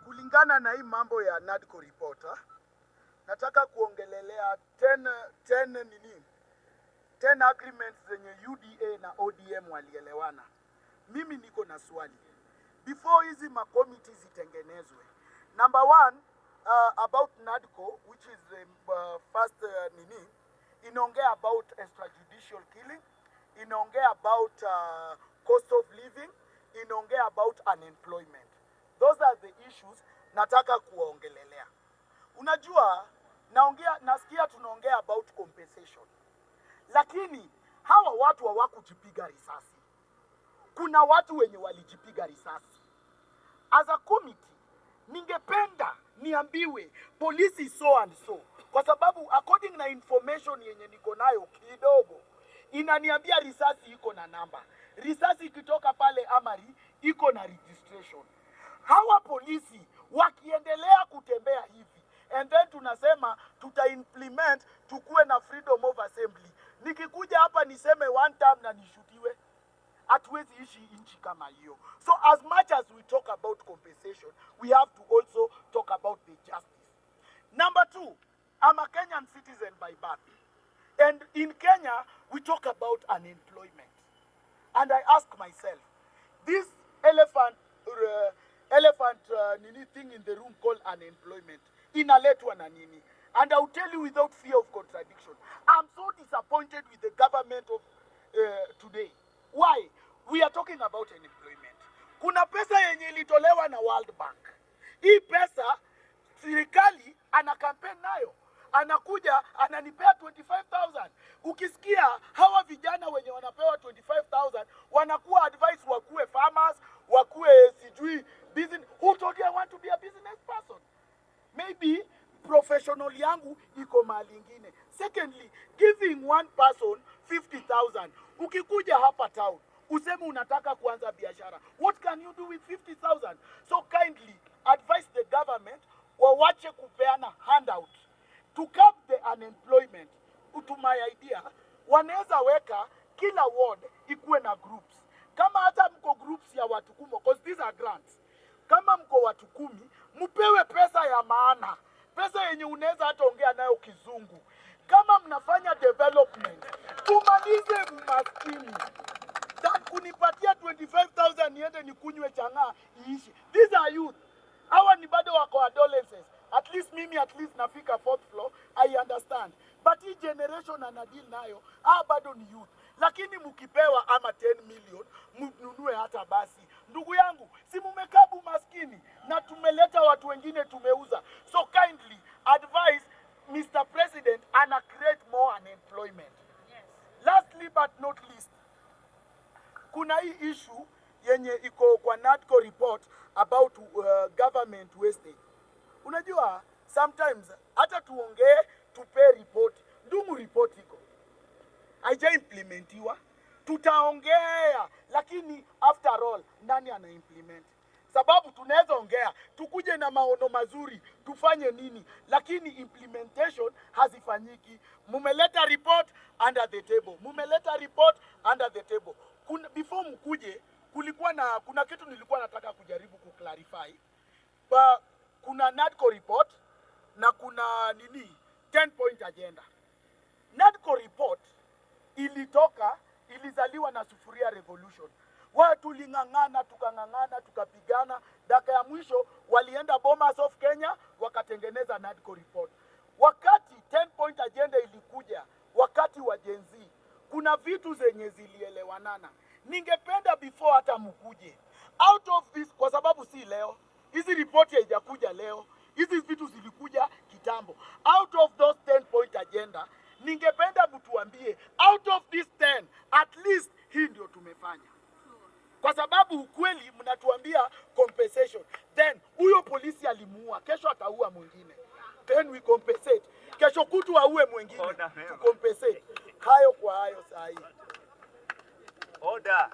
Kulingana na hii mambo ya NADCO reporter, nataka kuongelelea 10 agreements zenye UDA na ODM walielewana. Mimi niko na swali. Before hizi committees zitengenezwe. Number one, about NADCO, which is the first inaongea about extrajudicial killing, inaongea about cost of living, inaongea about unemployment. Those are the issues nataka kuongelelea. Unajua, nasikia tunaongea about compensation. Lakini hawa watu hawakujipiga risasi. Kuna watu wenye walijipiga risasi. As a committee, ningependa niambiwe polisi so and so. Kwa sababu according na information yenye niko nayo kidogo, inaniambia risasi iko na namba. Risasi ikitoka pale Amari iko na registration. Hawa polisi wakiendelea kutembea hivi, and then tunasema tuta-implement tukue na freedom of assembly. Nikikuja hapa niseme one time na nishutiwe, hatuwezi ishi nchi kama hiyo. So as much as we talk about compensation, we have to also talk about the justice. Number two, I'm a Kenyan citizen by birth. And in Kenya, we talk about unemployment. And I ask myself, this elephant thing in the room called unemployment, inaletwa na nini? And I'll tell you without fear of contradiction, I'm so disappointed with the government of today. Why? We are talking about unemployment. Kuna pesa yenye ilitolewa na World Bank. Hii pesa, serikali ana campaign nayo. Anakuja, ananipea 25,000. Ukisikia hawa vijana wenye wanapewa 25,000, wanakuwa advice wakuwe farmers, wakuwe sijui business. Who told you I want to be a business person? Maybe professional yangu iko mahali ingine. Secondly, giving one person 50,000. Ukikuja hapa town, useme unataka kuanza biashara. What can you do with 50,000? So kindly advise the government wawache kupeana handout. To curb the unemployment, to my idea, wanaweza weka kila ward ikuwe na groups. Kama hata mko groups ya watu 10, because these are grants. Kama mko watu 10, mupewe pesa ya maana. Pesa yenye unaweza hata ongea nayo kizungu. Kama mnafanya development, tumalize umaskini. That kunipatia 25,000 niende nikunywe chang'aa iishi. These are youth. Hawa ni bado wako adolescents. At least mimi nafika 4th floor, I understand. But hii generation anadeal nayo, bado ni youth. Lakini mukipewa ama 10 million, mnunue hata basi. Ndugu yangu, si mumekabu maskini na tumeleta watu wengine tumeuza. So kindly advise Mr. President ana create more unemployment. Yes. Lastly but not least, kuna hii issue yenye iko kwa NADCO report about government wastage. Unajua, sometimes hata tuongee tupe report, ndumu report iko haija implementiwa. Tutaongea, lakini after all nani ana implement? Sababu tunaweza ongea, tukuje na maono mazuri, tufanye nini, lakini implementation hazifanyiki. Mumeleta report under the table. Mumeleta report under the table. Before mkuje, kuna kitu nilikuwa nataka kujaribu kuclarify. Kuna NADCO report na kuna 10-point agenda. NADCO report ilizaliwa na sufuria revolution. Watu lingangana, tukapigana. Dakika ya mwisho walienda Bomas of Kenya wakatengeneza NADCO report. Wakati 10-point agenda ilikuja, wakati wa Gen Z, kuna vitu zenye zilielewanana. Ningependa before hata mkuje, out of this, kwa sababu si leo, hizi report haijakuja leo, hizi vitu zilikuja kitambo. Out of those 10-point agenda, ningependa mtuambie, out of this 10, at least hii ndio tumefanya. Kwa sababu ukweli mnatuambia compensation. Then, huyo polisi alimuua, kesho ataua mwingine. Then we compensate. Kesho kutu aue mwingine, to compensate. Hayo kwa hayo sahi. Order.